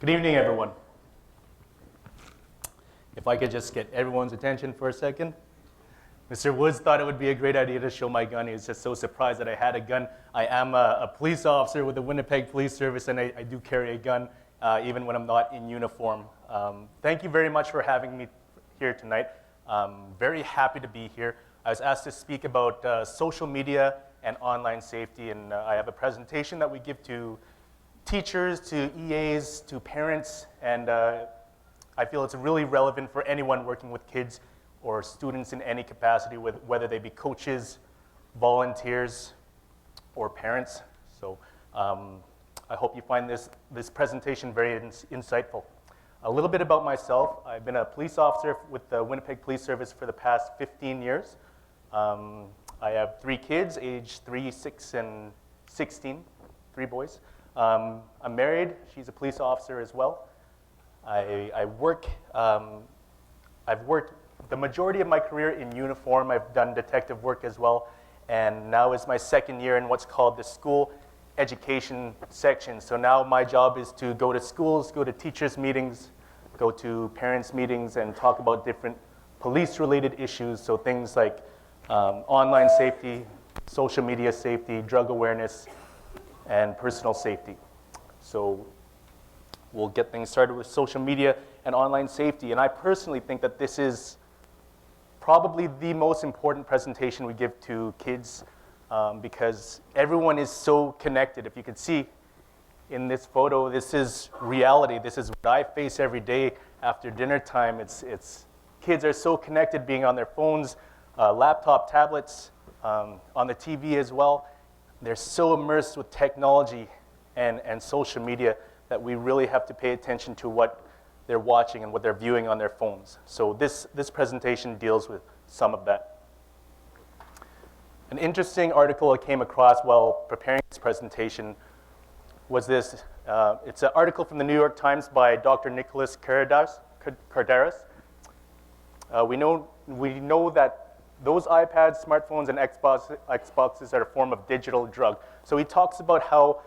Good evening, everyone. If I could just get everyone's attention for a second. Mr. Woods thought it would be a great idea to show my gun. He was just so surprised that I had a gun. I am a police officer with the Winnipeg Police Service, and I do carry a gun even when I'm not in uniform. Thank you very much for having me here tonight. Very happy to be here. I was asked to speak about social media and online safety, and I have a presentation that we give to teachers, to EAs, to parents, and I feel it's really relevant for anyone working with kids or students in any capacity, whether they be coaches, volunteers, or parents. So I hope you find this presentation very insightful. A little bit about myself. I've been a police officer with the Winnipeg Police Service for the past 15 years. I have 3 kids, aged 3, 6, and 16, 3 boys. I'm married. She's a police officer as well. I've worked the majority of my career in uniform. I've done detective work as well, and now is my second year in what's called the school education section. So now my job is to go to schools, go to teachers' meetings, go to parents' meetings, and talk about different police-related issues. So things like online safety, social media safety, drug awareness, and personal safety. So we'll get things started with social media and online safety. And I personally think that this is probably the most important presentation we give to kids because everyone is so connected. If you could see in this photo, this is reality. This is what I face every day after dinner time. Kids are so connected, being on their phones, laptop, tablets, on the TV as well. They're so immersed with technology and social media that we really have to pay attention to what they're watching and what they're viewing on their phones. So this presentation deals with some of that. An interesting article I came across while preparing this presentation was this. It's an article from the New York Times by Dr. Nicholas Kardaras. We know that those iPads, smartphones, and Xboxes are a form of digital drug. So he talks about how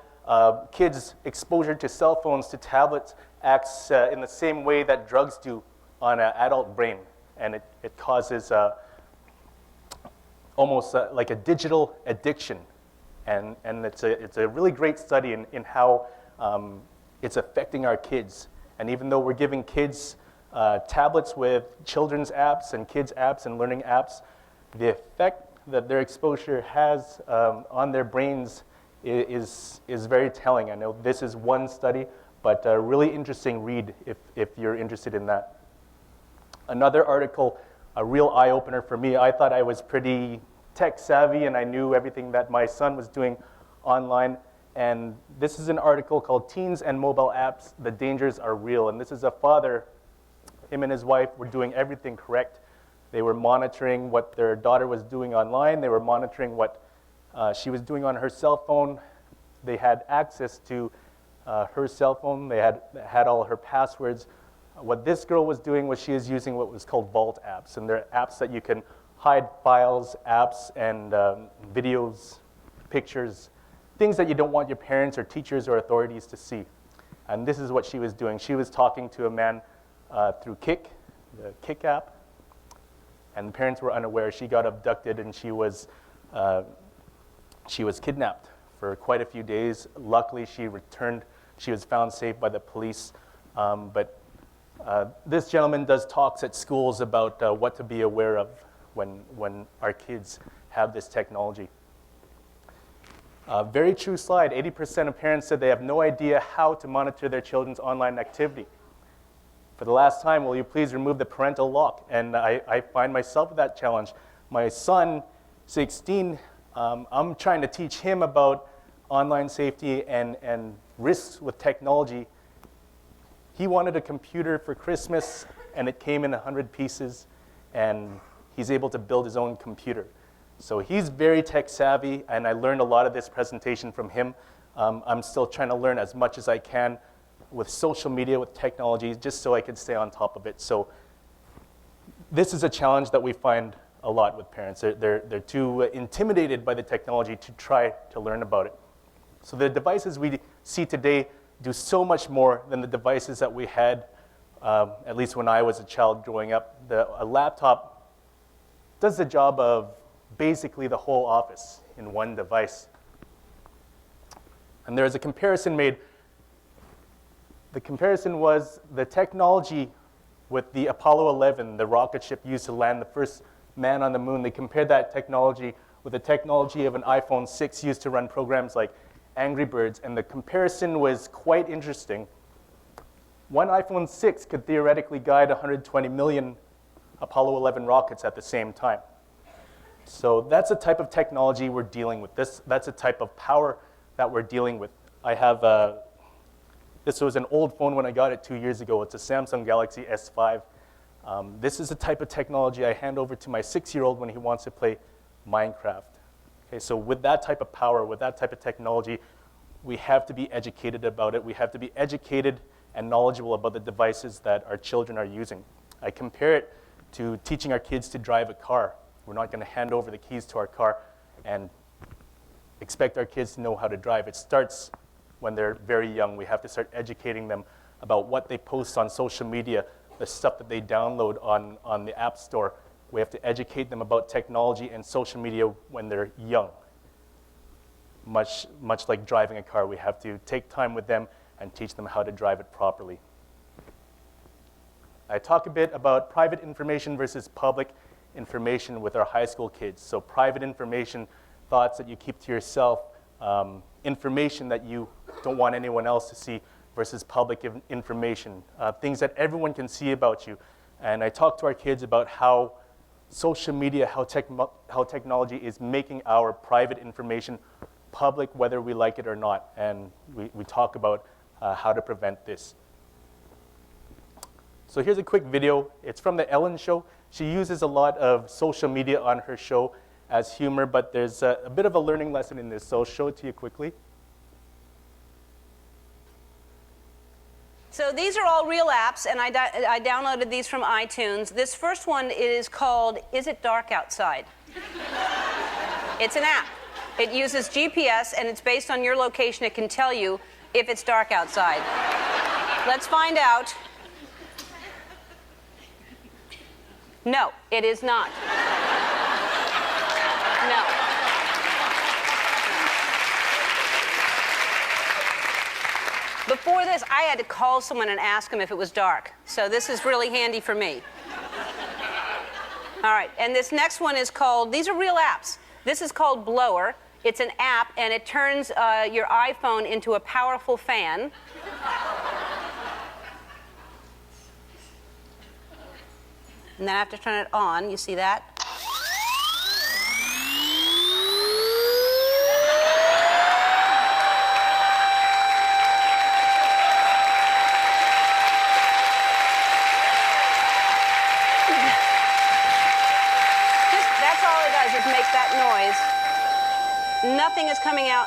kids' exposure to cell phones, to tablets, acts in the same way that drugs do on an adult brain. And it causes almost like a digital addiction. And it's a really great study in how it's affecting our kids. And even though we're giving kids tablets with children's apps and kids' apps and learning apps, the effect that their exposure has on their brains is very telling. I know this is one study, but a really interesting read if you're interested in that. Another article, a real eye-opener for me. I thought I was pretty tech savvy and I knew everything that my son was doing online. And this is an article called Teens and Mobile Apps, The Dangers Are Real. And this is a father, him and his wife were doing everything correct. They were monitoring what their daughter was doing online. They were monitoring what she was doing on her cell phone. They had access to her cell phone. They had all her passwords. What this girl was doing was she was using what was called vault apps. And they're apps that you can hide files, apps, and videos, pictures, things that you don't want your parents or teachers or authorities to see. And this is what she was doing. She was talking to a man through Kik, the Kik app. And the parents were unaware. She got abducted and she was kidnapped for quite a few days. Luckily, she returned. She was found safe by the police. But this gentleman does talks at schools about what to be aware of when our kids have this technology. Very true slide. 80% of parents said they have no idea how to monitor their children's online activity. For the last time, will you please remove the parental lock? And I find myself with that challenge. My son, 16, I'm trying to teach him about online safety and risks with technology. He wanted a computer for Christmas, and it came in 100 pieces, and he's able to build his own computer. So he's very tech savvy, and I learned a lot of this presentation from him. I'm still trying to learn as much as I can with social media, with technology, just so I can stay on top of it. So this is a challenge that we find a lot with parents. They're too intimidated by the technology to try to learn about it. So the devices we see today do so much more than the devices that we had, at least when I was a child growing up. A laptop does the job of basically the whole office in one device. And there's a comparison made. The comparison was the technology with the Apollo 11, the rocket ship used to land the first man on the moon. They compared that technology with the technology of an iPhone 6 used to run programs like Angry Birds, and the comparison was quite interesting. One iPhone 6 could theoretically guide 120 million Apollo 11 rockets at the same time. So that's the type of technology we're dealing with. That's a type of power that we're dealing with. I have this was an old phone when I got it 2 years ago. It's a Samsung Galaxy S5. This is the type of technology I hand over to my 6-year-old when he wants to play Minecraft. Okay, so with that type of power, with that type of technology, we have to be educated about it. We have to be educated and knowledgeable about the devices that our children are using. I compare it to teaching our kids to drive a car. We're not going to hand over the keys to our car and expect our kids to know how to drive. It starts when they're very young. We have to start educating them about what they post on social media, the stuff that they download on the App Store. We have to educate them about technology and social media when they're young. Much like driving a car, we have to take time with them and teach them how to drive it properly. I talk a bit about private information versus public information with our high school kids. So private information, thoughts that you keep to yourself, information that you don't want anyone else to see, versus public information, things that everyone can see about you. And I talk to our kids about how social media, how technology is making our private information public, whether we like it or not. And we talk about how to prevent this. So here's a quick video. It's from the Ellen Show. She uses a lot of social media on her show as humor, but there's a bit of a learning lesson in this, so I'll show it to you quickly. So these are all real apps, and I downloaded these from iTunes. This first one is called Is It Dark Outside? It's an app. It uses GPS, and it's based on your location. It can tell you if it's dark outside. Let's find out. No, it is not. No. Before this, I had to call someone and ask them if it was dark. So this is really handy for me. All right, and this next one is called, these are real apps. This is called Blower. It's an app, and it turns your iPhone into a powerful fan. And then I have to turn it on. You see that? That's all it does, is make that noise. Nothing is coming out.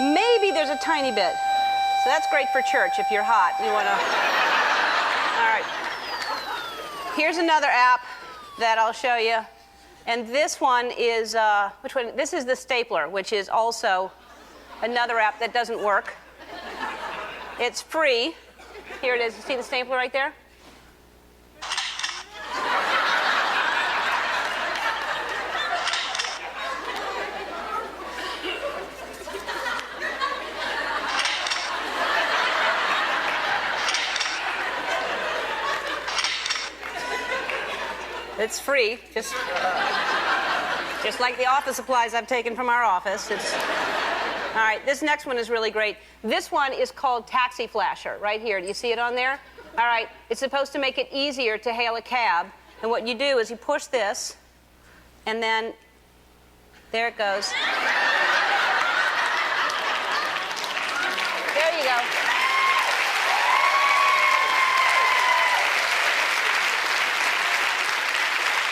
Maybe there's a tiny bit. So that's great for church if you're hot. You want to... All right. Here's another app that I'll show you. And this one is, which one? This is the stapler, which is also another app that doesn't work. It's free. Here it is. You see the stapler right there? It's free, just like the office supplies I've taken from our office. All right, this next one is really great. This one is called Taxi Flasher, right here. Do you see it on there? All right, it's supposed to make it easier to hail a cab. And what you do is you push this, and then there it goes. There you go.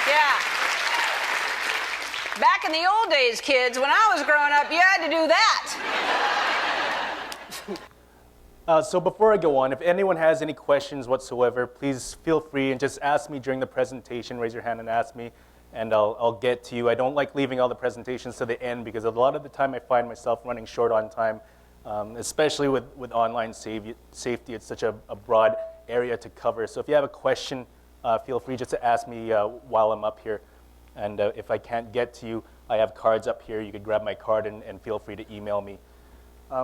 Yeah. Back in the old days, kids, when I was growing up, you had to do that. So before I go on, if anyone has any questions whatsoever, please feel free and just ask me during the presentation. Raise your hand and ask me, and I'll get to you. I don't like leaving all the presentations to the end because a lot of the time I find myself running short on time. especially with online safety. It's such a broad area to cover. So if you have a question, feel free just to ask me while I'm up here. And if I can't get to you, I have cards up here. You could grab my card and feel free to email me.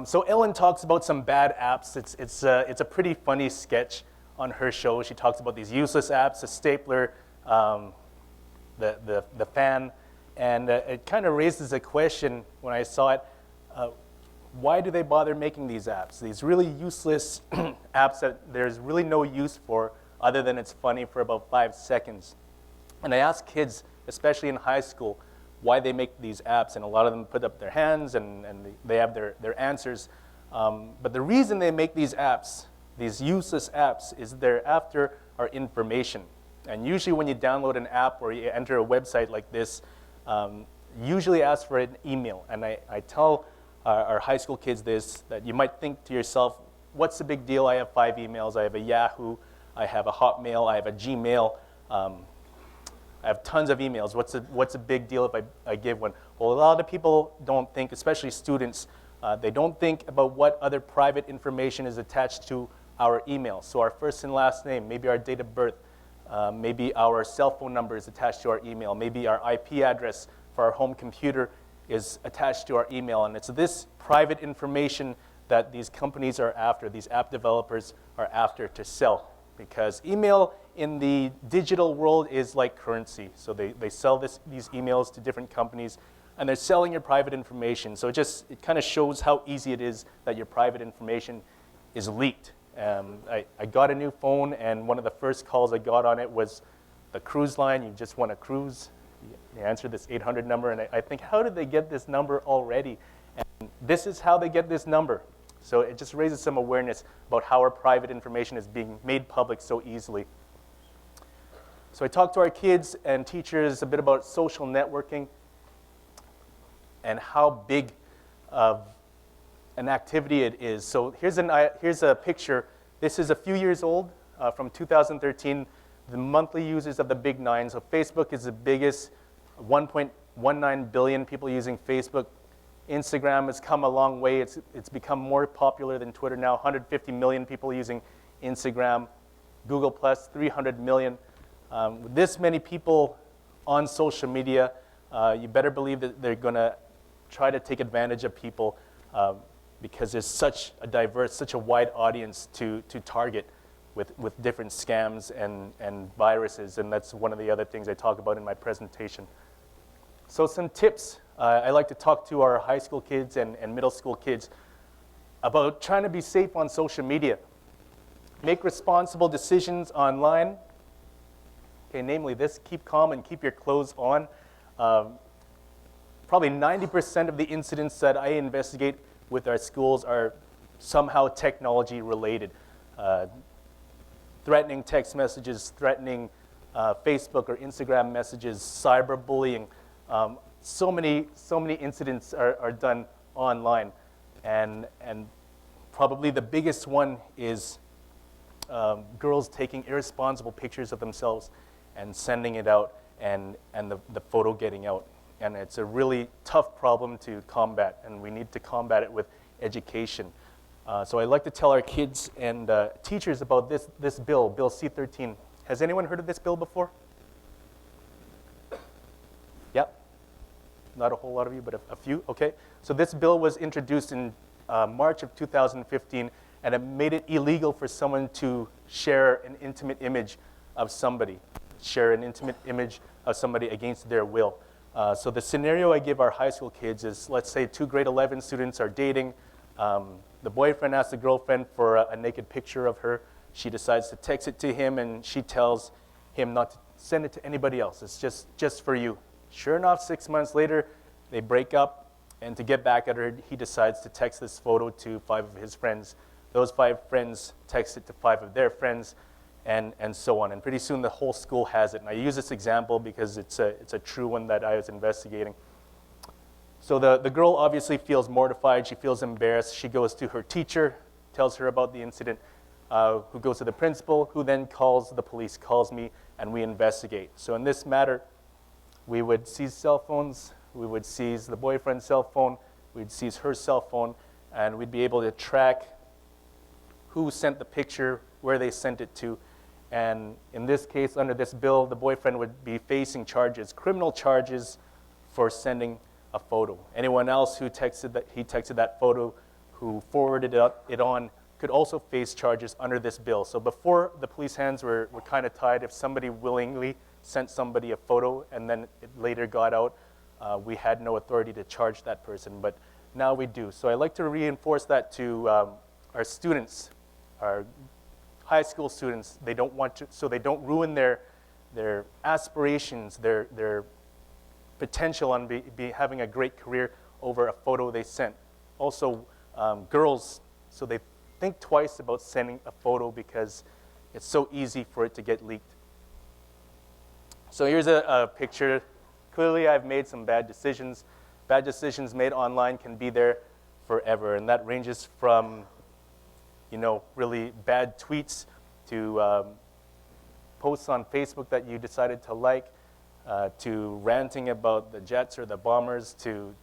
So Ellen talks about some bad apps. It's a pretty funny sketch on her show. She talks about these useless apps, the stapler, the fan, and it kind of raises a question when I saw it. Why do they bother making these apps? These really useless apps that there's really no use for other than it's funny for about 5 seconds. And I ask kids, especially in high school, why they make these apps, and a lot of them put up their hands and they have their answers. But the reason they make these apps, these useless apps, is they're after our information. And usually when you download an app or you enter a website like this, usually ask for an email. And I tell our high school kids this, that you might think to yourself, what's the big deal? I have 5 emails. I have a Yahoo, I have a Hotmail, I have a Gmail. I have tons of emails. What's a big deal if I give one? Well, a lot of people don't think, especially students, they don't think about what other private information is attached to our email. So our first and last name, maybe our date of birth, maybe our cell phone number is attached to our email, maybe our IP address for our home computer is attached to our email. And it's this private information that these companies are after, these app developers are after to sell. Because email in the digital world is like currency. So they sell these emails to different companies, and they're selling your private information. So it kind of shows how easy it is that your private information is leaked. I got a new phone, and one of the first calls I got on it was the cruise line. You just want a cruise. You answer this 800 number, and I think, how did they get this number already? And this is how they get this number. So it just raises some awareness about how our private information is being made public so easily. So I talked to our kids and teachers a bit about social networking and how big of an activity it is. So here's a picture. This is a few years old, from 2013. The monthly users of the big 9. So Facebook is the biggest, 1.19 billion people using Facebook. Instagram has come a long way. It's become more popular than Twitter now. 150 million people using Instagram. Google Plus, 300 million. With this many people on social media, you better believe that they're going to try to take advantage of people because there's such a diverse, such a wide audience to target with different scams and viruses. And that's one of the other things I talk about in my presentation. So some tips. I like to talk to our high school kids and middle school kids about trying to be safe on social media. Make responsible decisions online. Okay, namely this, keep calm and keep your clothes on. Probably 90% of the incidents that I investigate with our schools are somehow technology related. Threatening text messages, threatening Facebook or Instagram messages, cyberbullying. So many incidents are done online, and probably the biggest one is girls taking irresponsible pictures of themselves and sending it out, and the photo getting out. And it's a really tough problem to combat, and we need to combat it with education. So I like to tell our kids and teachers about this bill, Bill C-13. Has anyone heard of this bill before? Yep. Not a whole lot of you, but a few. Okay. So this bill was introduced in March of 2015, and it made it illegal for someone to share an intimate image of somebody, against their will. So the scenario I give our high school kids is, let's say 2 grade 11 students are dating. The boyfriend asks the girlfriend for a naked picture of her. She decides to text it to him, and she tells him not to send it to anybody else. It's just for you. Sure enough, 6 months later, they break up, and to get back at her, he decides to text this photo to 5 of his friends. Those 5 friends text it to 5 of their friends, and so on. And pretty soon, the whole school has it. And I use this example because it's a true one that I was investigating. So the girl obviously feels mortified. She feels embarrassed. She goes to her teacher, tells her about the incident, who goes to the principal, who then calls the police, calls me, and we investigate. So in this matter, we would seize cell phones. We would seize the boyfriend's cell phone. We'd seize her cell phone. and we'd be able to track who sent the picture, where they sent it to. And in this case, under this bill, the boyfriend would be facing charges, criminal charges, for sending a photo. Anyone else who texted that photo, who forwarded it on, could also face charges under this bill. So before, the police hands were kind of tied. If somebody willingly sent somebody a photo and then it later got out, we had no authority to charge that person, but now we do. So I like to reinforce that to our students, our high school students. They don't want to, so they don't ruin their aspirations, their potential on having a great career over a photo they sent. Also, girls, so they think twice about sending a photo because it's so easy for it to get leaked. So here's a picture. Clearly, I've made some bad decisions. Bad decisions made online can be there forever, and that ranges from, really bad tweets to posts on Facebook that you decided to like, to ranting about the jets or the bombers, to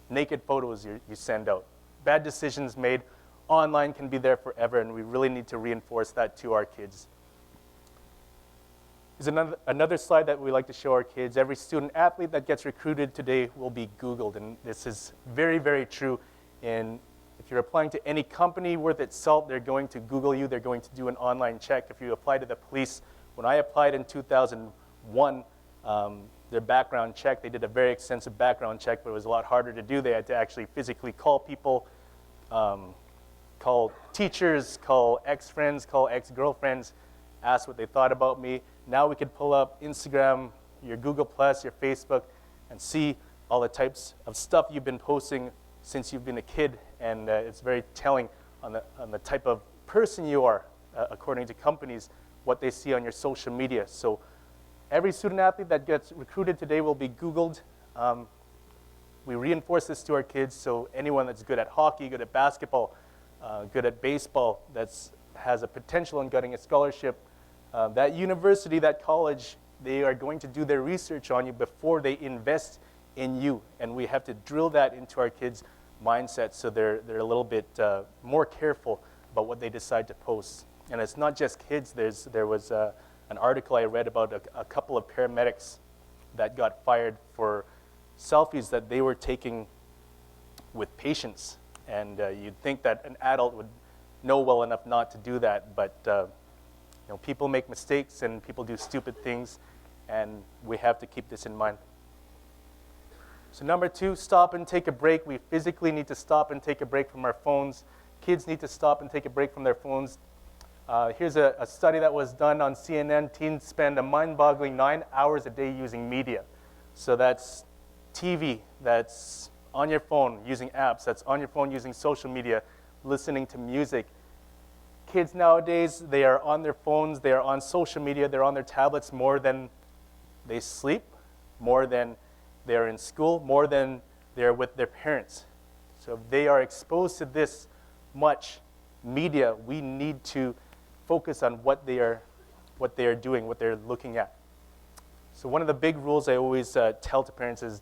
naked photos you send out. Bad decisions made online can be there forever, and we really need to reinforce that to our kids. Here's another slide that we like to show our kids. Every student athlete that gets recruited today will be Googled, and this is very, very true. And if you're applying to any company worth its salt, they're going to Google you. They're going to do an online check. If you apply to the police, when I applied in 2001, their background check, they did a very extensive background check, but it was a lot harder to do. They had to actually physically call people, call teachers, call ex-friends, call ex-girlfriends, ask what they thought about me. Now we could pull up Instagram, your Google+, your Facebook, and see all the types of stuff you've been posting since you've been a kid, and it's very telling on the type of person you are, according to companies, what they see on your social media. So every student athlete that gets recruited today will be Googled. We reinforce this to our kids, so anyone that's good at hockey, good at basketball, good at baseball, has a potential in getting a scholarship, that university, that college, they are going to do their research on you before they invest in you. And we have to drill that into our kids' mindset so they're a little bit more careful about what they decide to post. And it's not just kids. There was an article I read about a couple of paramedics that got fired for selfies that they were taking with patients. And you'd think that an adult would know well enough not to do that, but people make mistakes and people do stupid things, and we have to keep this in mind. So number 2, stop and take a break. We physically need to stop and take a break from our phones. Kids need to stop and take a break from their phones. Here's a study that was done on CNN. Teens spend a mind-boggling 9 hours a day using media. So that's TV, that's on your phone using apps, that's on your phone using social media, listening to music. Kids nowadays, they are on their phones, they are on social media, they're on their tablets more than they sleep, more than they're in school, more than they're with their parents. So if they are exposed to this much media, we need to focus on what they are doing, what they're looking at. So one of the big rules I always tell to parents is,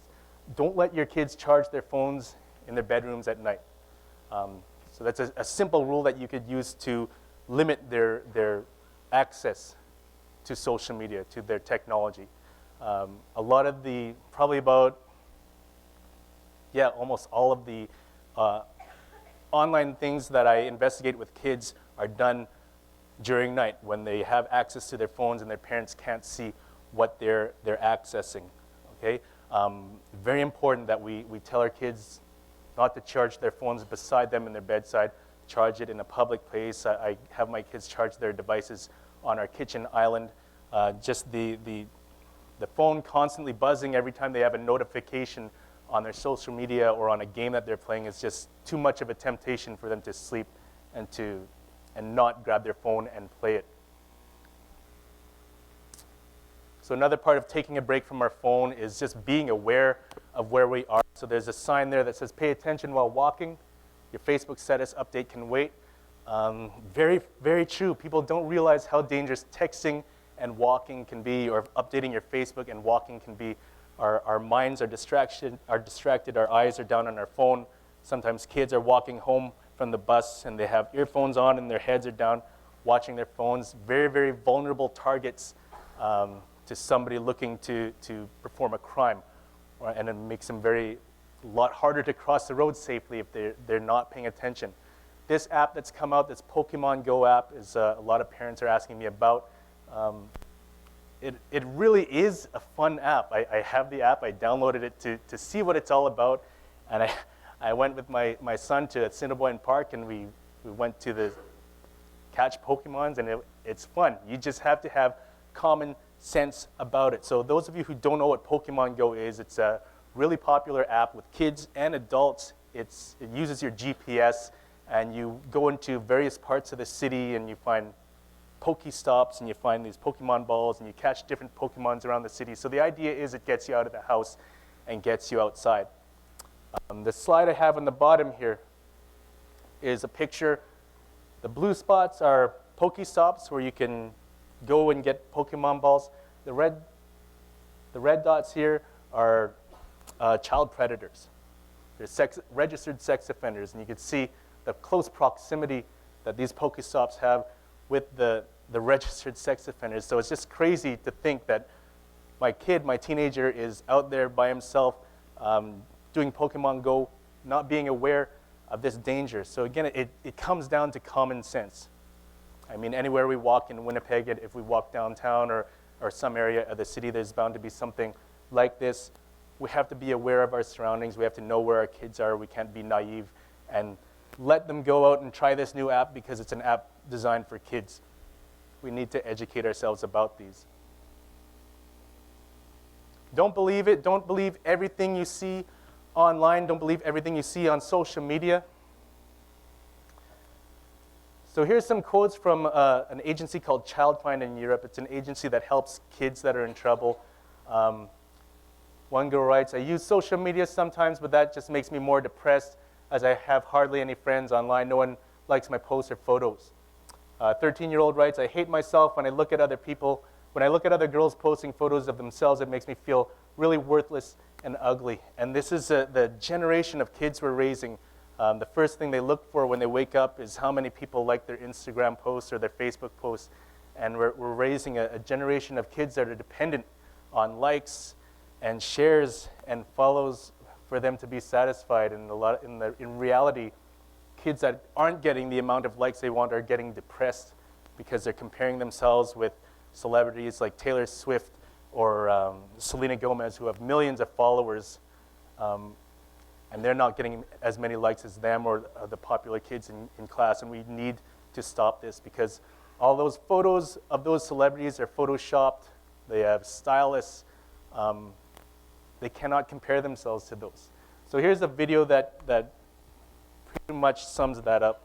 don't let your kids charge their phones in their bedrooms at night. So that's a simple rule that you could use to limit their access to social media, to their technology. A lot of almost all of the online things that I investigate with kids are done during night when they have access to their phones and their parents can't see what they're accessing. Okay? Very important that we tell our kids not to charge their phones beside them in their bedside, charge it in a public place. I have my kids charge their devices on our kitchen island. Just the phone constantly buzzing every time they have a notification on their social media or on a game that they're playing is just too much of a temptation for them to sleep and not grab their phone and play it. So another part of taking a break from our phone is just being aware of where we are. So there's a sign there that says, pay attention while walking. Your Facebook status update can wait. Very, very true. People don't realize how dangerous texting and walking can be, or updating your Facebook and walking can be. Our minds are distracted, our eyes are down on our phone. Sometimes kids are walking home from the bus and they have earphones on and their heads are down watching their phones. Very, very vulnerable targets to somebody looking to perform a crime. And it makes them a lot harder to cross the road safely if they're not paying attention. This app that's come out, this Pokemon Go app, is a lot of parents are asking me about. It really is a fun app. I have the app. I downloaded it to see what it's all about. And I went with my son to Assiniboine Park, and we went to the catch Pokemons, and it's fun. You just have to have common sense about it. So those of you who don't know what Pokemon Go is, it's a really popular app with kids and adults. It uses your GPS, and you go into various parts of the city, and you find Pokestops, and you find these Pokemon balls, and you catch different Pokemons around the city. So the idea is it gets you out of the house and gets you outside. The slide I have on the bottom here is a picture. The blue spots are Pokestops where you can go and get Pokemon balls. The red dots here are child predators. They're registered sex offenders, and you can see the close proximity that these Pokestops have with the registered sex offenders. So it's just crazy to think that my teenager, is out there by himself doing Pokemon Go, not being aware of this danger. So again, it comes down to common sense. I mean, anywhere we walk in Winnipeg, if we walk downtown or some area of the city, there's bound to be something like this. We have to be aware of our surroundings. We have to know where our kids are. We can't be naive and let them go out and try this new app because it's an app designed for kids. We need to educate ourselves about these. Don't believe it. Don't believe everything you see online. Don't believe everything you see on social media. So here's some quotes from an agency called Childfind in Europe. It's an agency that helps kids that are in trouble. One girl writes, "I use social media sometimes, but that just makes me more depressed as I have hardly any friends online. No one likes my posts or photos." A 13-year-old writes, "I hate myself when I look at other people. When I look at other girls posting photos of themselves, it makes me feel really worthless and ugly." And this is the generation of kids we're raising. The first thing they look for when they wake up is how many people like their Instagram posts or their Facebook posts. And we're raising a generation of kids that are dependent on likes and shares and follows for them to be satisfied. And in reality, kids that aren't getting the amount of likes they want are getting depressed because they're comparing themselves with celebrities like Taylor Swift or Selena Gomez, who have millions of followers, and they're not getting as many likes as them or the popular kids in class. And we need to stop this because all those photos of those celebrities are photoshopped. They have stylists. They cannot compare themselves to those. So here's a video that pretty much sums that up.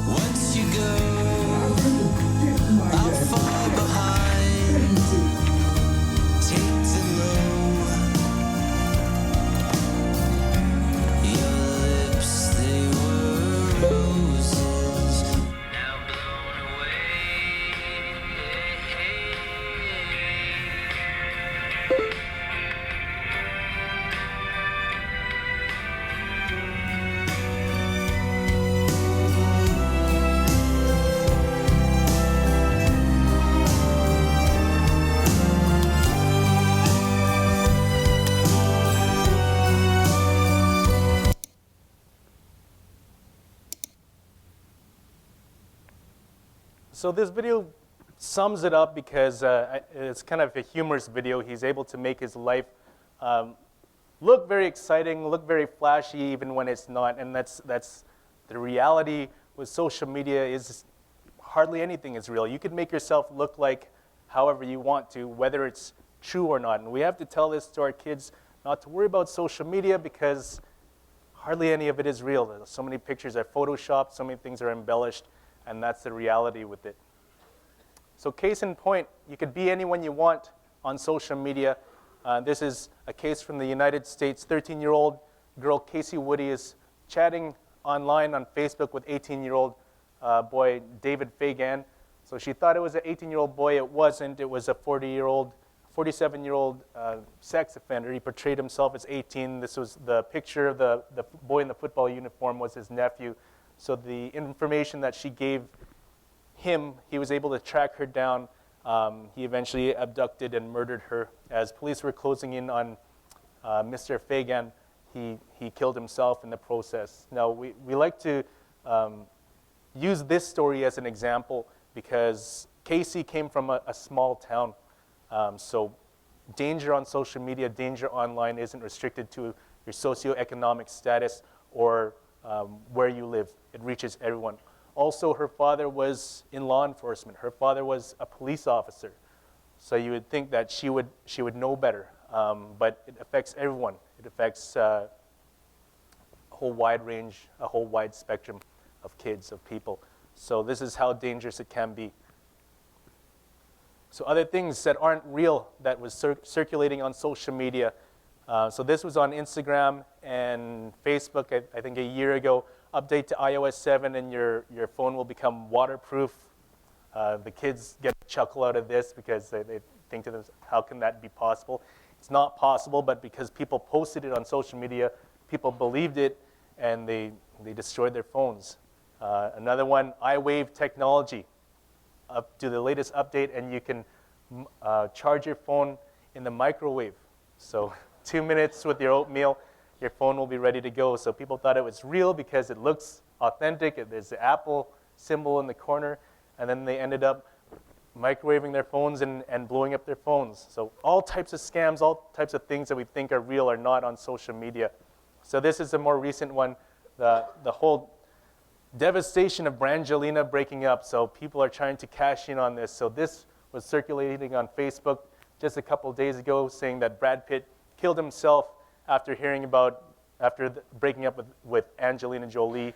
Once you go, I'll fall behind. So this video sums it up because it's kind of a humorous video. He's able to make his life look very exciting, look very flashy, even when it's not. And that's the reality with social media is hardly anything is real. You can make yourself look like however you want to, whether it's true or not. And we have to tell this to our kids not to worry about social media because hardly any of it is real. So many pictures are photoshopped, so many things are embellished, and that's the reality with it. So case in point, you could be anyone you want on social media. This is a case from the United States. 13-year-old girl Casey Woody is chatting online on Facebook with 18-year-old boy David Fagan. So she thought it was an 18-year-old boy. It wasn't. It was a 47-year-old sex offender. He portrayed himself as 18. This was the picture of the boy in the football uniform was his nephew. So the information that she gave him, he was able to track her down. He eventually abducted and murdered her. As police were closing in on Mr. Fagan, he killed himself in the process. Now, we like to use this story as an example because Casey came from a small town. So danger on social media, danger online isn't restricted to your socioeconomic status or where you live. It reaches everyone. Also, her father was in law enforcement. Her father was a police officer. So you would think that she would know better. But it affects everyone. It affects a whole wide range, a whole wide spectrum of kids, of people. So this is how dangerous it can be. So other things that aren't real that was circulating on social media. So this was on Instagram and Facebook, I think a year ago. Update to iOS 7 and your phone will become waterproof. The kids get a chuckle out of this because they think to themselves, how can that be possible? It's not possible, but because people posted it on social media, people believed it, and they destroyed their phones. Another one, iWave technology. Up to the latest update, and you can charge your phone in the microwave. So 2 minutes with your oatmeal, your phone will be ready to go. So people thought it was real because it looks authentic. There's the Apple symbol in the corner, and then they ended up microwaving their phones and blowing up their phones. So all types of scams, all types of things that we think are real are not on social media. So this is a more recent one, the whole devastation of Brangelina breaking up. So people are trying to cash in on this. So this was circulating on Facebook just a couple of days ago, saying that Brad Pitt killed himself after breaking up with Angelina Jolie.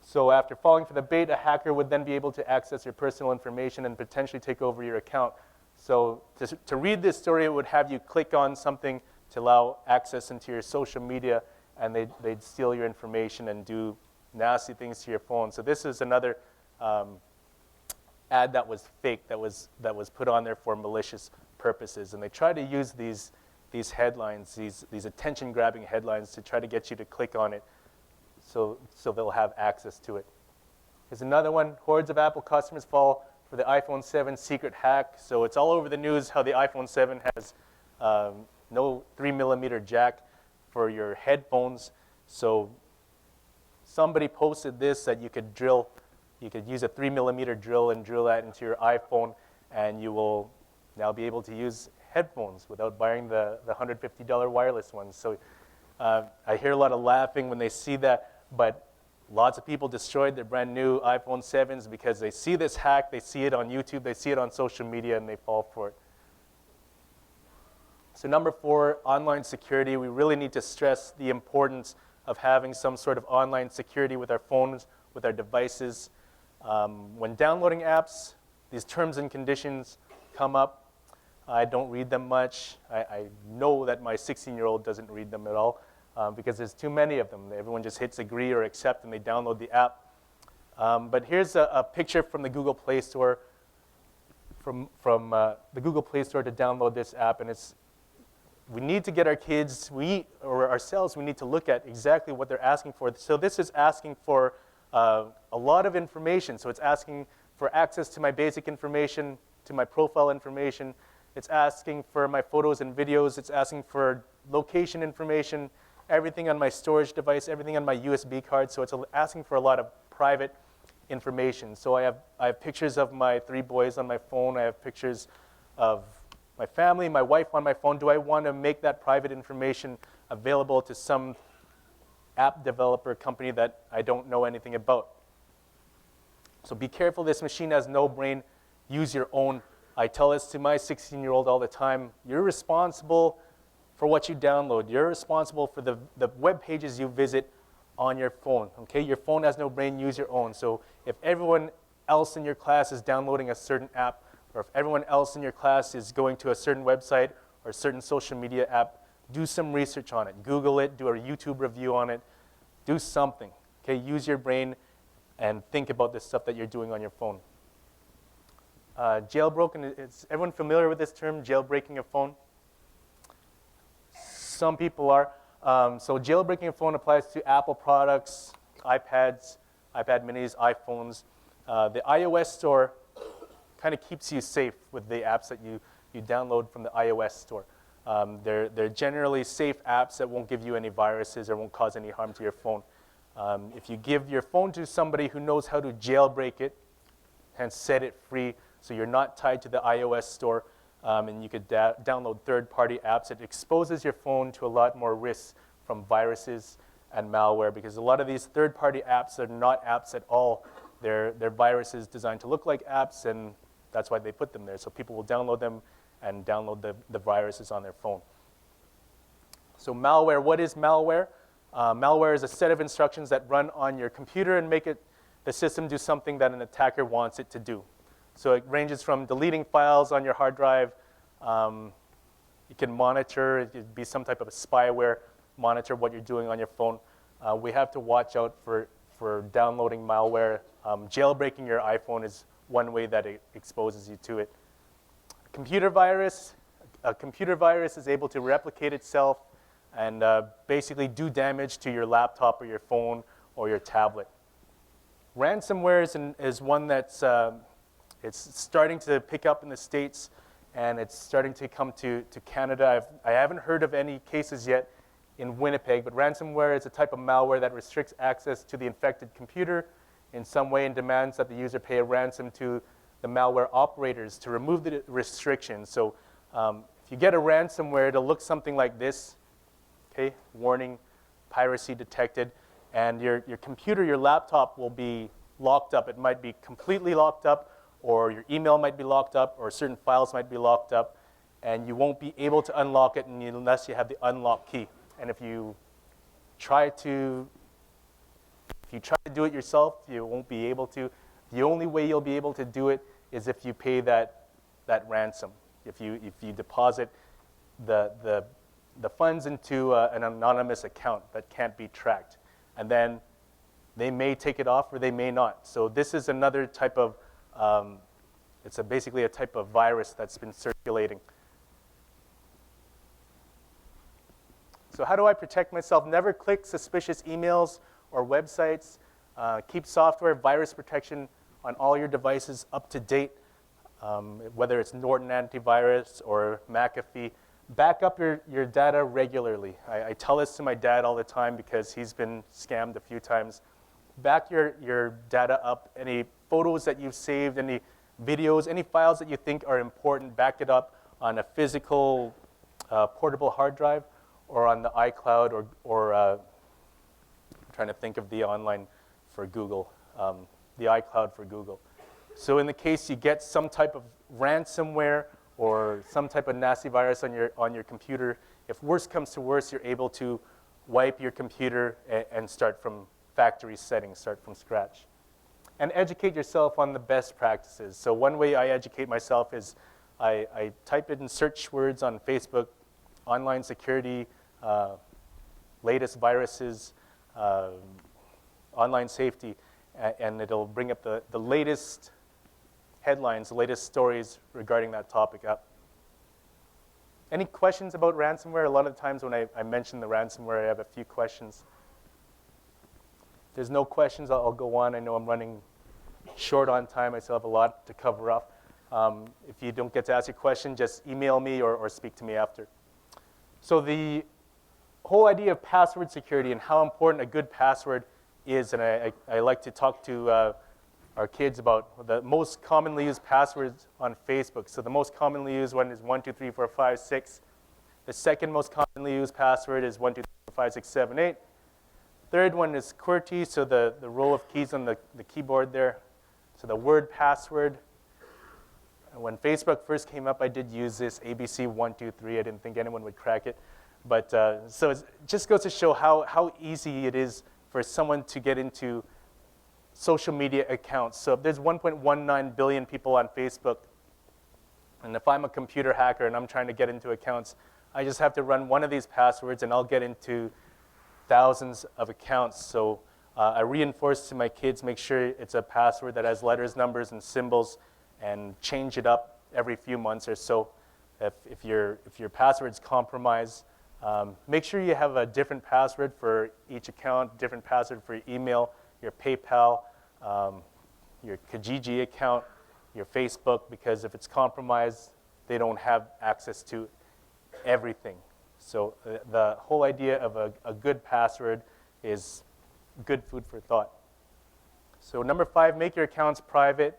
So after falling for the bait, a hacker would then be able to access your personal information and potentially take over your account. So to read this story, it would have you click on something to allow access into your social media, and they'd steal your information and do nasty things to your phone. So this is another ad that was fake, that was put on there for malicious purposes. And they try to use these headlines, these attention-grabbing headlines, to try to get you to click on it so they'll have access to it. Here's another one. Hordes of Apple customers fall for the iPhone 7 secret hack. So it's all over the news how the iPhone 7 has no 3mm jack for your headphones. So somebody posted this that you could use a 3mm drill and drill that into your iPhone, and you will now be able to use headphones without buying the $150 wireless ones. So I hear a lot of laughing when they see that, but lots of people destroyed their brand new iPhone 7s because they see this hack, they see it on YouTube, they see it on social media, and they fall for it. So number 4, online security. We really need to stress the importance of having some sort of online security with our phones, with our devices. When downloading apps, these terms and conditions come up. I don't read them much. I know that my 16-year-old doesn't read them at all because there's too many of them. Everyone just hits agree or accept and they download the app. But here's a picture from the Google Play Store, from the Google Play Store to download this app, and we need to get our kids, ourselves, we need to look at exactly what they're asking for. So this is asking for a lot of information. So it's asking for access to my basic information, to my profile information. It's asking for my photos and videos. It's asking for location information, everything on my storage device, everything on my USB card. So it's asking for a lot of private information. So I have pictures of my 3 boys on my phone. I have pictures of my family, my wife on my phone. Do I want to make that private information available to some app developer company that I don't know anything about? So be careful. This machine has no brain. Use your own. I tell this to my 16-year-old all the time. You're responsible for what you download. You're responsible for the web pages you visit on your phone. Okay? Your phone has no brain. Use your own. So if everyone else in your class is downloading a certain app, or if everyone else in your class is going to a certain website or a certain social media app, do some research on it. Google it. Do a YouTube review on it. Do something. Okay? Use your brain and think about the stuff that you're doing on your phone. Jailbroken, is everyone familiar with this term, jailbreaking a phone? Some people are. So jailbreaking a phone applies to Apple products, iPads, iPad minis, iPhones. The iOS store kind of keeps you safe with the apps that you download from the iOS store. They're generally safe apps that won't give you any viruses or won't cause any harm to your phone. If you give your phone to somebody who knows how to jailbreak it and set it free so you're not tied to the iOS store, and you could download third-party apps, it exposes your phone to a lot more risks from viruses and malware, because a lot of these third-party apps are not apps at all. They're viruses designed to look like apps, and that's why they put them there. So people will download them and download the viruses on their phone. So malware, what is malware? Malware is a set of instructions that run on your computer and make the system do something that an attacker wants it to do. So it ranges from deleting files on your hard drive. You can monitor, it could be some type of a spyware, monitor what you're doing on your phone. We have to watch out for downloading malware. Jailbreaking your iPhone is one way that it exposes you to it. A computer virus is able to replicate itself and basically do damage to your laptop or your phone or your tablet. Ransomware is one that's it's starting to pick up in the States, and it's starting to come to Canada. I haven't heard of any cases yet in Winnipeg, but ransomware is a type of malware that restricts access to the infected computer in some way and demands that the user pay a ransom to the malware operators to remove the restriction. So if you get a ransomware, it'll look something like this. Okay, warning, piracy detected, and your computer, your laptop will be locked up. It might be completely locked up, or your email might be locked up, or certain files might be locked up, and you won't be able to unlock it unless you have the unlock key. And if you try to do it yourself, you won't be able to. The only way you'll be able to do it is if you pay that ransom. If you deposit the funds into an anonymous account that can't be tracked, and then they may take it off or they may not. So this is another type of it's basically a type of virus that's been circulating. So how do I protect myself? Never click suspicious emails or websites. Keep software virus protection on all your devices up to date, whether it's Norton antivirus or McAfee. Back up your data regularly. I tell this to my dad all the time because he's been scammed a few times. Back your data up. Any photos that you've saved, any videos, any files that you think are important, back it up on a physical portable hard drive or on the iCloud or I'm trying to think of the online for Google, the iCloud for Google. So in the case you get some type of ransomware or some type of nasty virus on your computer, if worse comes to worse, you're able to wipe your computer and start from factory settings, start from scratch. And educate yourself on the best practices. So one way I educate myself is I type in search words on Facebook, online security, latest viruses, online safety, and it'll bring up the latest headlines, the latest stories regarding that topic up. Any questions about ransomware? A lot of times when I mention the ransomware, I have a few questions. If there's no questions, I'll go on. I know I'm running short on time. I still have a lot to cover up. If you don't get to ask a question, just email me or speak to me after. So the whole idea of password security and how important a good password is, and I like to talk to our kids about the most commonly used passwords on Facebook. So the most commonly used one is 1, 2, 3, 4, 5, 6. The second most commonly used password is 1, 2, 3, 4, 5, 6, 7, 8. Third one is QWERTY, so the row of keys on the keyboard there. So the word password. When Facebook first came up, I did use this ABC123. I didn't think anyone would crack it. But so it just goes to show how easy it is for someone to get into social media accounts. So if there's 1.19 billion people on Facebook, and if I'm a computer hacker and I'm trying to get into accounts, I just have to run one of these passwords and I'll get into thousands of accounts. So I reinforce to my kids, make sure it's a password that has letters, numbers, and symbols, and change it up every few months or so. If your password's compromised, make sure you have a different password for each account, different password for your email, your PayPal, your Kijiji account, your Facebook, because if it's compromised, they don't have access to everything. So the whole idea of a good password is good food for thought. So number 5, make your accounts private.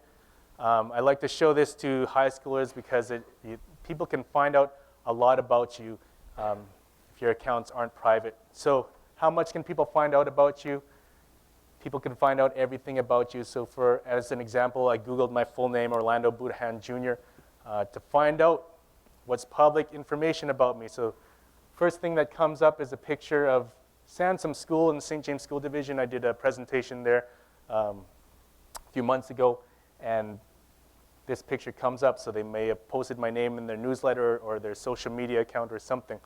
I like to show this to high schoolers because people can find out a lot about you if your accounts aren't private. So how much can people find out about you? People can find out everything about you. So as an example, I Googled my full name, Orlando Buduhan Jr., to find out what's public information about me. So first thing that comes up is a picture of Sansom School in the St. James School Division. I did a presentation there a few months ago, and this picture comes up, so they may have posted my name in their newsletter or their social media account or something.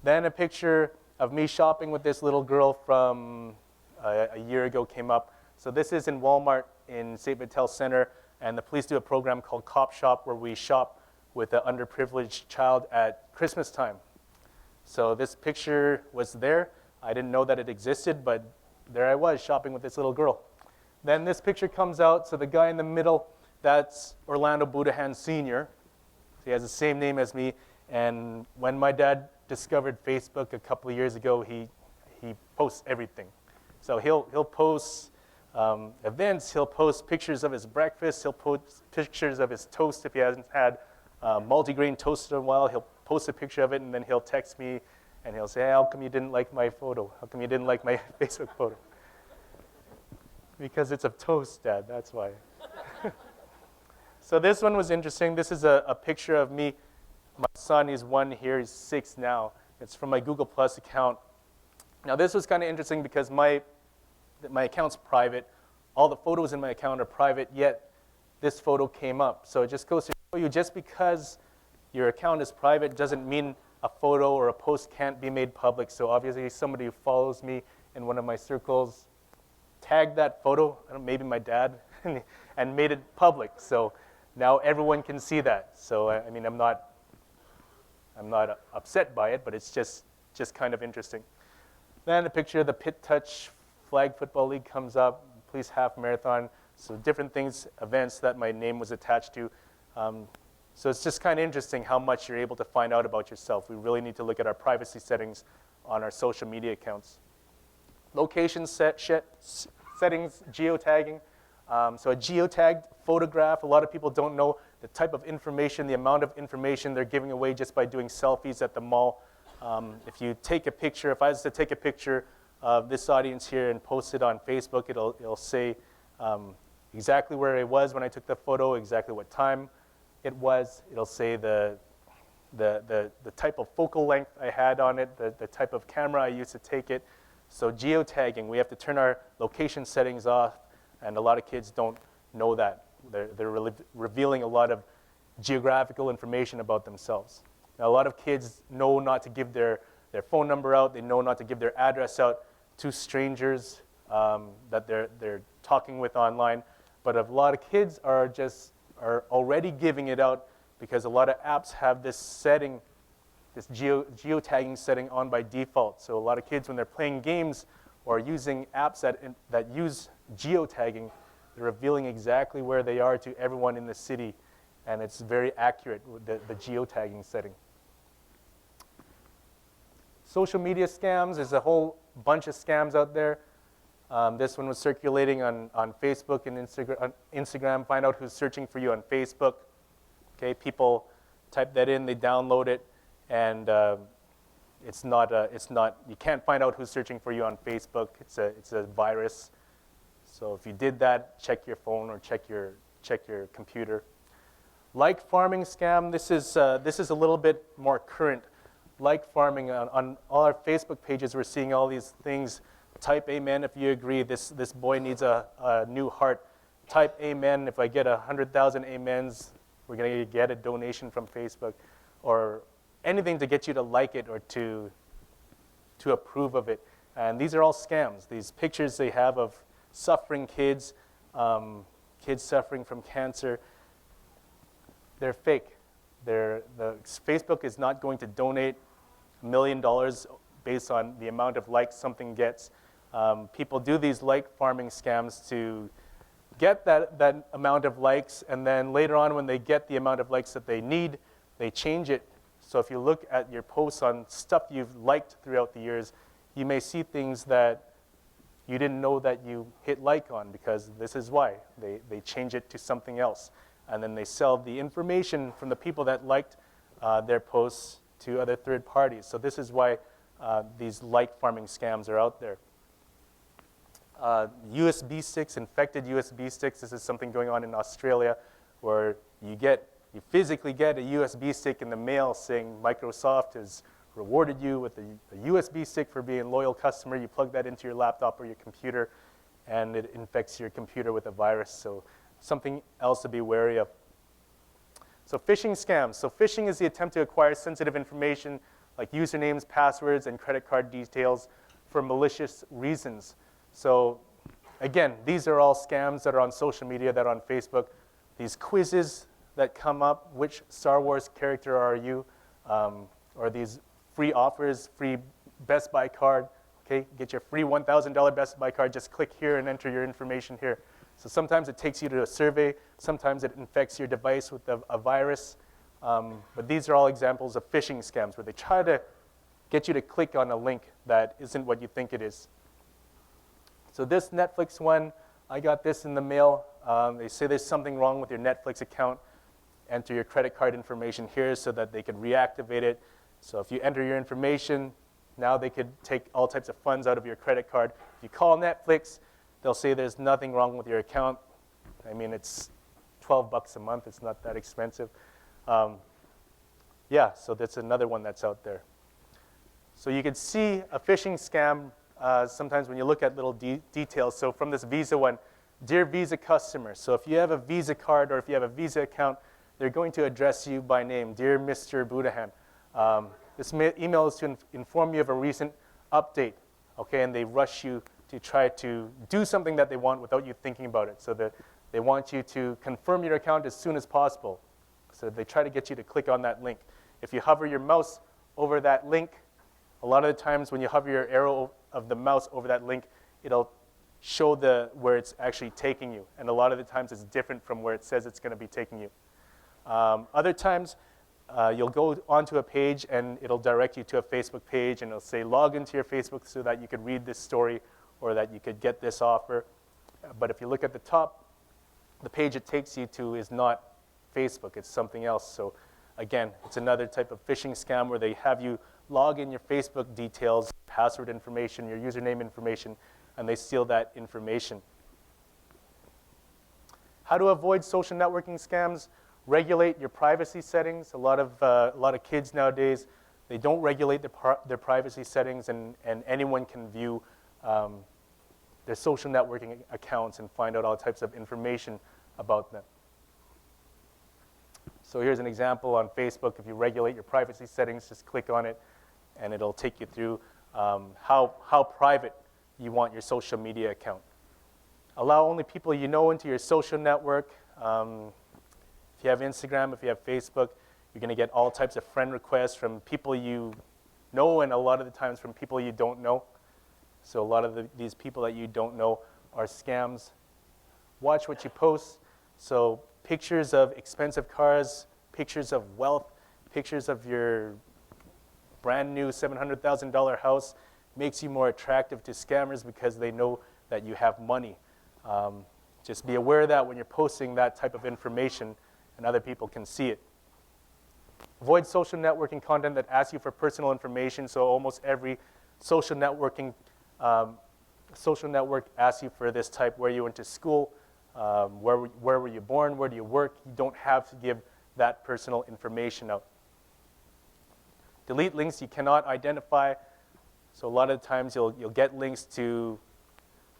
Then a picture of me shopping with this little girl from a year ago came up. So this is in Walmart in St. Vital Center, and the police do a program called Cop Shop where we shop with an underprivileged child at Christmas time. So this picture was there. I didn't know that it existed, but there I was shopping with this little girl. Then this picture comes out, so the guy in the middle, that's Orlando Buduhan Sr. He has the same name as me, and when my dad discovered Facebook a couple of years ago, he posts everything. So he'll post events, he'll post pictures of his breakfast, he'll post pictures of his toast if he hasn't had multigrain toast in a while. He'll post a picture of it, and then he'll text me, and he'll say, hey, how come you didn't like my photo? How come you didn't like my Facebook photo? Because it's of toast, Dad, that's why. So this one was interesting. This is a picture of me. My son, he's 1 here, he's 6 now. It's from my Google Plus account. Now this was kind of interesting because my account's private. All the photos in my account are private, yet this photo came up. So it just goes to show you, just because your account is private doesn't mean a photo or a post can't be made public. So obviously somebody who follows me in one of my circles tagged that photo, maybe my dad, and made it public. So now everyone can see that. So I mean, I'm not upset by it, but it's just kind of interesting. Then a picture of the Pit Touch Flag Football League comes up, police half marathon, so different things, events that my name was attached to. So it's just kind of interesting how much you're able to find out about yourself. We really need to look at our privacy settings on our social media accounts. Location settings, geotagging. So a geotagged photograph, a lot of people don't know the type of information, the amount of information they're giving away just by doing selfies at the mall. If you take a picture, if I was to take a picture of this audience here and post it on Facebook, it'll say exactly where I was when I took the photo, exactly what time it was. It'll say the type of focal length I had on it, the type of camera I used to take it. So geotagging, we have to turn our location settings off, and a lot of kids don't know that. They're revealing a lot of geographical information about themselves. Now, a lot of kids know not to give their phone number out. They know not to give their address out to strangers that they're talking with online. But a lot of kids are already giving it out because a lot of apps have this setting, this geotagging setting on by default. So a lot of kids, when they're playing games or using apps that use geotagging, they're revealing exactly where they are to everyone in the city, and it's very accurate with the geotagging setting. Social media scams, there's a whole bunch of scams out there. This one was circulating on Facebook and Instagram. Find out who's searching for you on Facebook. Okay, people type that in, they download it, and it's not. You can't find out who's searching for you on Facebook. It's a virus. So if you did that, check your phone or check your computer. Like farming scam. This is a little bit more current. Like farming on all our Facebook pages, we're seeing all these things. Type amen if you agree. This boy needs a new heart. Type amen if I get 100,000 amens. We're going to get a donation from Facebook, or anything to get you to like it or to approve of it. And these are all scams. These pictures they have of suffering kids, kids suffering from cancer, they're fake. Facebook is not going to donate $1 million based on the amount of likes something gets. People do these like farming scams to get that amount of likes, and then later on when they get the amount of likes that they need, they change it. So if you look at your posts on stuff you've liked throughout the years, you may see things that you didn't know that you hit like on, because this is why. They change it to something else. And then they sell the information from the people that liked their posts to other third parties. So this is why these like farming scams are out there. USB sticks, infected USB sticks. This is something going on in Australia, where you physically get a USB stick in the mail saying Microsoft has rewarded you with a USB stick for being a loyal customer. You plug that into your laptop or your computer, and it infects your computer with a virus. So something else to be wary of. So phishing scams. So phishing is the attempt to acquire sensitive information like usernames, passwords, and credit card details for malicious reasons. So again, these are all scams that are on social media, that are on Facebook. These quizzes that come up, which Star Wars character are you? Or these free offers, free Best Buy card. Okay, get your free $1,000 Best Buy card. Just click here and enter your information here. So sometimes it takes you to a survey. Sometimes it infects your device with a virus. But these are all examples of phishing scams, where they try to get you to click on a link that isn't what you think it is. So this Netflix one, I got this in the mail. They say there's something wrong with your Netflix account. Enter your credit card information here so that they could reactivate it. So if you enter your information, now they could take all types of funds out of your credit card. If you call Netflix, they'll say there's nothing wrong with your account. I mean, it's $12 a month. It's not that expensive. Yeah, so that's another one that's out there. So you can see a phishing scam sometimes when you look at little details. So from this Visa one, dear Visa customer. So if you have a Visa card or if you have a Visa account, they're going to address you by name, dear Mr. Buduhan. This email is to inform you of a recent update, okay? And they rush you to try to do something that they want without you thinking about it. So that they want you to confirm your account as soon as possible. So they try to get you to click on that link. If you hover your mouse over that link, a lot of the times when you hover your arrow of the mouse over that link, it'll show where it's actually taking you. And a lot of the times it's different from where it says it's going to be taking you. Other times, you'll go onto a page and it'll direct you to a Facebook page, and it'll say log into your Facebook so that you could read this story or that you could get this offer. But if you look at the top, the page it takes you to is not Facebook, it's something else. So again, it's another type of phishing scam where they have you log in your Facebook details, password information, your username information, and they steal that information. How to avoid social networking scams? Regulate your privacy settings. A lot of kids nowadays, they don't regulate their privacy settings, and anyone can view their social networking accounts and find out all types of information about them. So here's an example on Facebook. If you regulate your privacy settings, just click on it, and it'll take you through how private you want your social media account. Allow only people you know into your social network. If you have Instagram, if you have Facebook, you're going to get all types of friend requests from people you know, and a lot of the times from people you don't know. So a lot of these people that you don't know are scams. Watch what you post. So pictures of expensive cars, pictures of wealth, pictures of your brand new $700,000 house makes you more attractive to scammers because they know that you have money. Just be aware of that when you're posting that type of information and other people can see it. Avoid social networking content that asks you for personal information. So almost every social network asks you for this type: where you went to school, where were you born, where do you work. You don't have to give that personal information out. Delete links you cannot identify. So a lot of times you'll get links to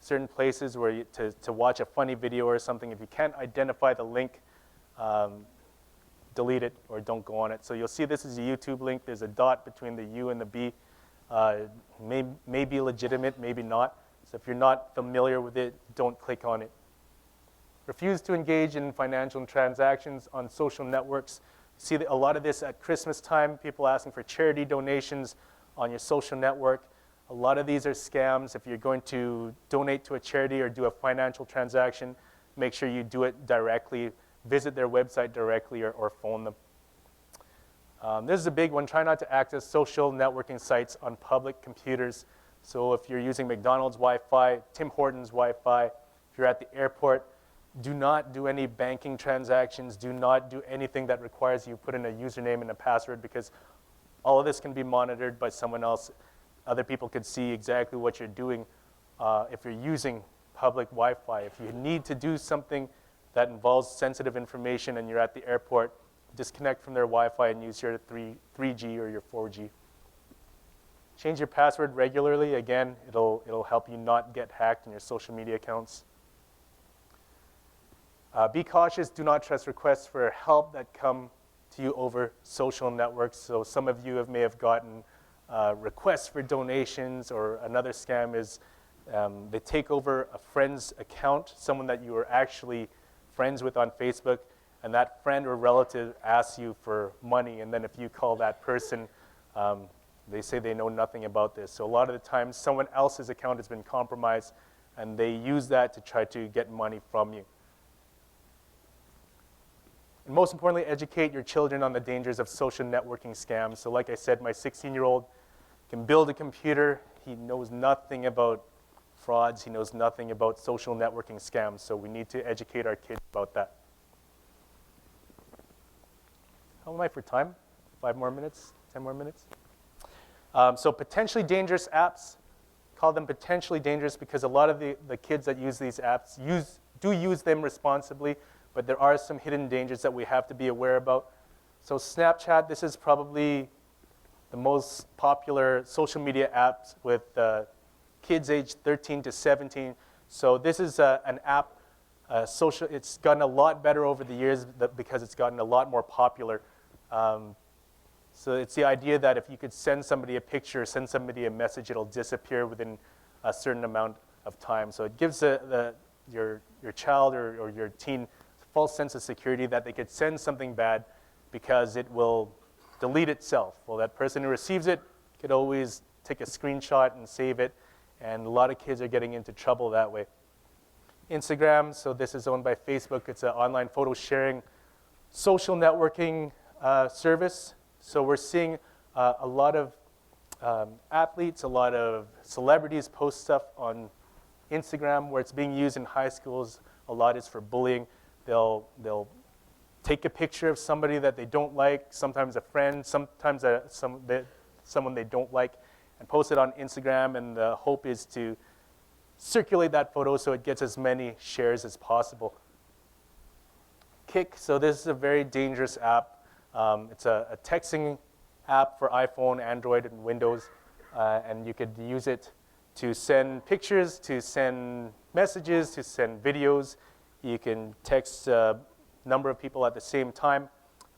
certain places where to watch a funny video or something. If you can't identify the link, delete it or don't go on it. So you'll see this is a YouTube link. There's a dot between the U and the B. May be legitimate, maybe not. So if you're not familiar with it, don't click on it. Refuse to engage in financial transactions on social networks. See a lot of this at Christmas time, people asking for charity donations on your social network. A lot of these are scams. If you're going to donate to a charity or do a financial transaction, make sure you do it directly. Visit their website directly or phone them. This is a big one. Try not to access social networking sites on public computers. So if you're using McDonald's Wi-Fi, Tim Hortons Wi-Fi, if you're at the airport, do not do any banking transactions. Do not do anything that requires you put in a username and a password, because all of this can be monitored by someone else. Other people could see exactly what you're doing if you're using public Wi-Fi. If you need to do something that involves sensitive information and you're at the airport, disconnect from their Wi-Fi and use your 3G or your 4G. Change your password regularly. Again, it'll help you not get hacked in your social media accounts. Be cautious. Do not trust requests for help that come to you over social networks. So some of you may have gotten requests for donations, or another scam is they take over a friend's account, someone that you were actually friends with on Facebook, and that friend or relative asks you for money, and then if you call that person, they say they know nothing about this. So a lot of the times, someone else's account has been compromised, and they use that to try to get money from you. And most importantly, educate your children on the dangers of social networking scams. So like I said, my 16-year-old can build a computer. He knows nothing about frauds. He knows nothing about social networking scams. So we need to educate our kids about that. How am I for time? 5 more minutes? 10 more minutes? So potentially dangerous apps. Call them potentially dangerous because a lot of the kids that use these apps do use them responsibly, but there are some hidden dangers that we have to be aware about. So Snapchat, this is probably the most popular social media app with kids aged 13 to 17. So this is an app, it's gotten a lot better over the years because it's gotten a lot more popular. So it's the idea that if you could send somebody a picture, send somebody a message, it'll disappear within a certain amount of time. So it gives your child or your teen a false sense of security that they could send something bad because it will delete itself. Well, that person who receives it could always take a screenshot and save it, and a lot of kids are getting into trouble that way. Instagram, so this is owned by Facebook. It's an online photo sharing social networking service. So we're seeing a lot of athletes, a lot of celebrities post stuff on Instagram where it's being used in high schools. A lot is for bullying. They'll take a picture of somebody that they don't like, sometimes a friend, sometimes someone they don't like, and post it on Instagram, and the hope is to circulate that photo so it gets as many shares as possible. Kik, so this is a very dangerous app. It's a texting app for iPhone, Android, and Windows, and you could use it to send pictures, to send messages, to send videos. You can text a number of people at the same time.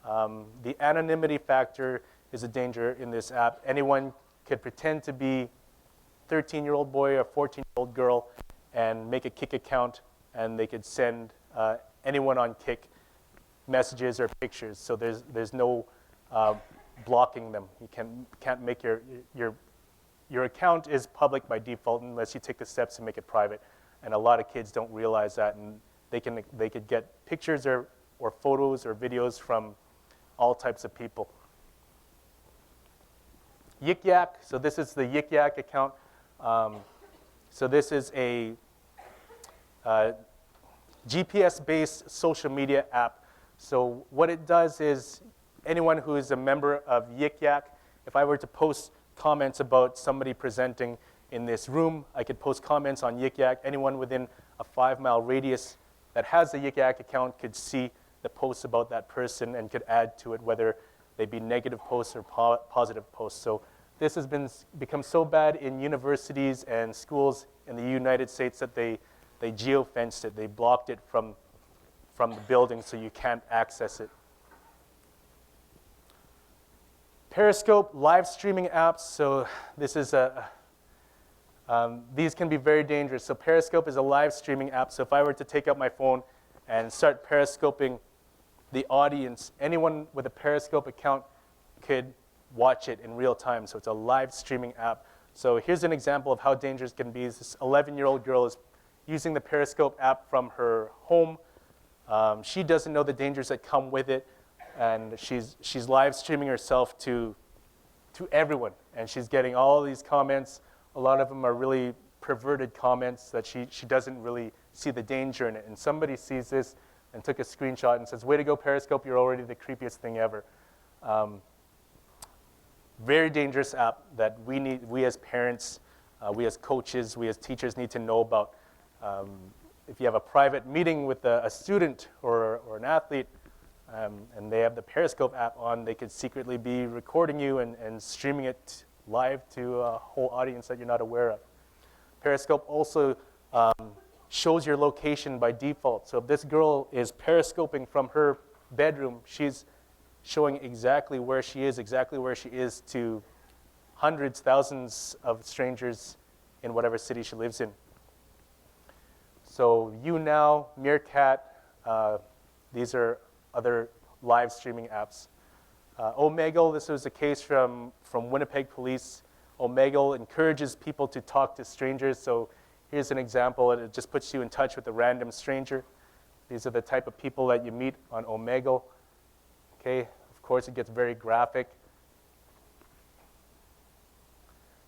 The anonymity factor is a danger in this app. Anyone could pretend to be a 13-year-old boy or 14-year-old girl and make a Kik account, and they could send anyone on Kik messages or pictures. So there's no blocking them. You can't make your account is public by default unless you take the steps to make it private. And a lot of kids don't realize that, and they could get pictures or photos or videos from all types of people. Yik Yak, so this is the Yik Yak account. So this is a GPS-based social media app. So what it does is anyone who is a member of Yik Yak, if I were to post comments about somebody presenting in this room, I could post comments on Yik Yak. Anyone within a 5-mile radius that has a Yik Yak account could see the posts about that person and could add to it, whether they be negative posts or positive posts. So this has become so bad in universities and schools in the United States that they geo-fenced it. They blocked it from the building so you can't access it. Periscope live streaming apps. So this is these can be very dangerous. So Periscope is a live streaming app. So if I were to take out my phone and start periscoping the audience, anyone with a Periscope account could watch it in real time. So it's a live streaming app. So here's an example of how dangerous it can be. This 11-year-old girl is using the Periscope app from her home. She doesn't know the dangers that come with it, and she's live streaming herself to everyone, and she's getting all these comments. A lot of them are really perverted comments that she doesn't really see the danger in it. And somebody sees this and took a screenshot and says, "Way to go, Periscope, you're already the creepiest thing ever." Very dangerous app that we as parents, we as coaches, we as teachers need to know about. If you have a private meeting with a student or an athlete, and they have the Periscope app on, they could secretly be recording you and streaming it live to a whole audience that you're not aware of. Periscope also shows your location by default. So if this girl is periscoping from her bedroom, she's showing exactly where she is to hundreds, thousands of strangers in whatever city she lives in. So YouNow, Meerkat, these are other live streaming apps. Omegle, this was a case from Winnipeg Police. Omegle encourages people to talk to strangers. So here's an example. It just puts you in touch with a random stranger. These are the type of people that you meet on Omegle. Okay, of course it gets very graphic.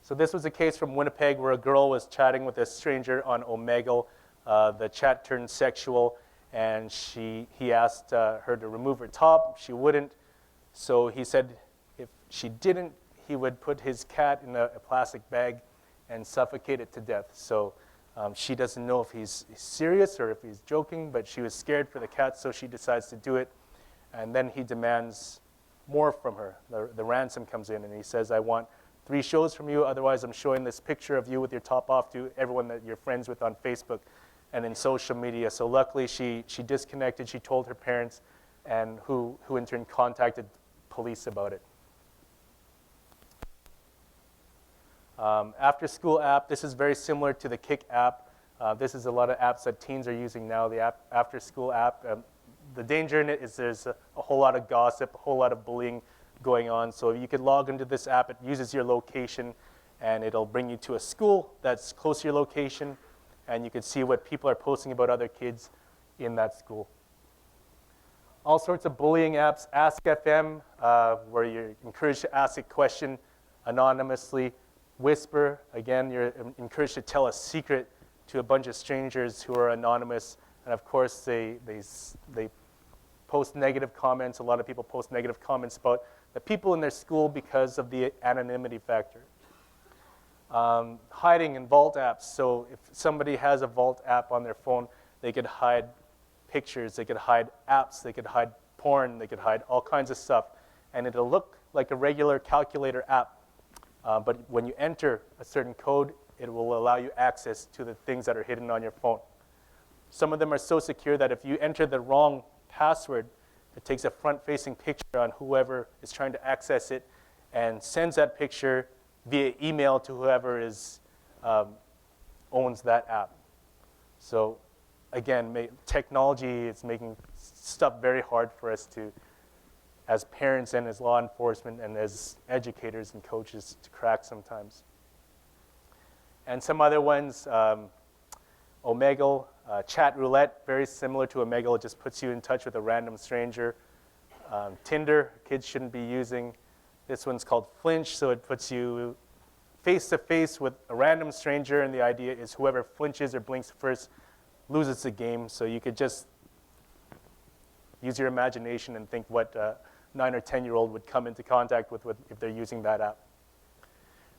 So this was a case from Winnipeg where a girl was chatting with a stranger on Omegle. The chat turned sexual, and he asked her to remove her top. She wouldn't. So he said if she didn't, he would put his cat in a plastic bag and suffocate it to death. So she doesn't know if he's serious or if he's joking, but she was scared for the cat, so she decides to do it. And then he demands more from her. The ransom comes in, and he says, "I want 3 shows from you, otherwise I'm showing this picture of you with your top off to everyone that you're friends with on Facebook and in social media." So luckily she disconnected. She told her parents, and who in turn contacted police about it. After school app, this is very similar to the Kick app. This is a lot of apps that teens are using now, the after school app. The danger in it is there's a whole lot of gossip, a whole lot of bullying going on. So you could log into this app. It uses your location, and it'll bring you to a school that's close to your location, and you can see what people are posting about other kids in that school. All sorts of bullying apps. Ask FM, where you're encouraged to ask a question anonymously. Whisper, again, you're encouraged to tell a secret to a bunch of strangers who are anonymous. And of course, they post negative comments. A lot of people post negative comments about the people in their school because of the anonymity factor. Hiding in Vault apps. So if somebody has a Vault app on their phone, they could hide pictures, they could hide apps, they could hide porn, they could hide all kinds of stuff. And it'll look like a regular calculator app. But when you enter a certain code, it will allow you access to the things that are hidden on your phone. Some of them are so secure that if you enter the wrong password, it takes a front-facing picture on whoever is trying to access it and sends that picture via email to whoever owns that app. So again, technology is making stuff very hard for us to, as parents and as law enforcement and as educators and coaches, to crack sometimes. And some other ones, Omegle, Chat Roulette, very similar to Omegle. It just puts you in touch with a random stranger. Tinder, kids shouldn't be using. This one's called Flinch, so it puts you face-to-face with a random stranger, and the idea is whoever flinches or blinks first loses the game. So you could just use your imagination and think what a 9 or 10-year-old would come into contact with if they're using that app.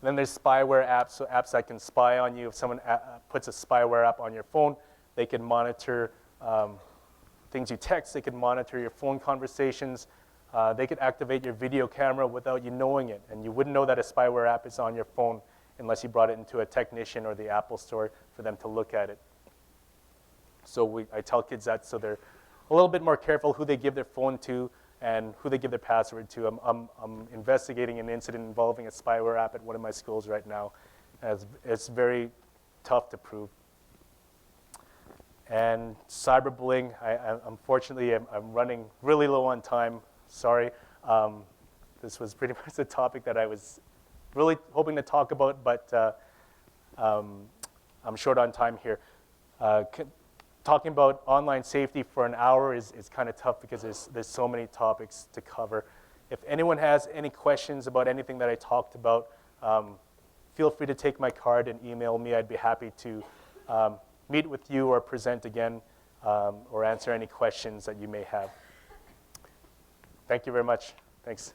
And then there's spyware apps, so apps that can spy on you. If someone puts a spyware app on your phone, they can monitor things you text. They can monitor your phone conversations. They could activate your video camera without you knowing it. And you wouldn't know that a spyware app is on your phone unless you brought it into a technician or the Apple store for them to look at it. So I tell kids that so they're a little bit more careful who they give their phone to and who they give their password to. I'm investigating an incident involving a spyware app at one of my schools right now. And it's very tough to prove. And cyberbullying, unfortunately, I'm running really low on time. Sorry. This was pretty much the topic that I was really hoping to talk about, but I'm short on time here. Talking about online safety for an hour is kind of tough because there's so many topics to cover. If anyone has any questions about anything that I talked about, feel free to take my card and email me. I'd be happy to meet with you or present again or answer any questions that you may have. Thank you very much. Thanks.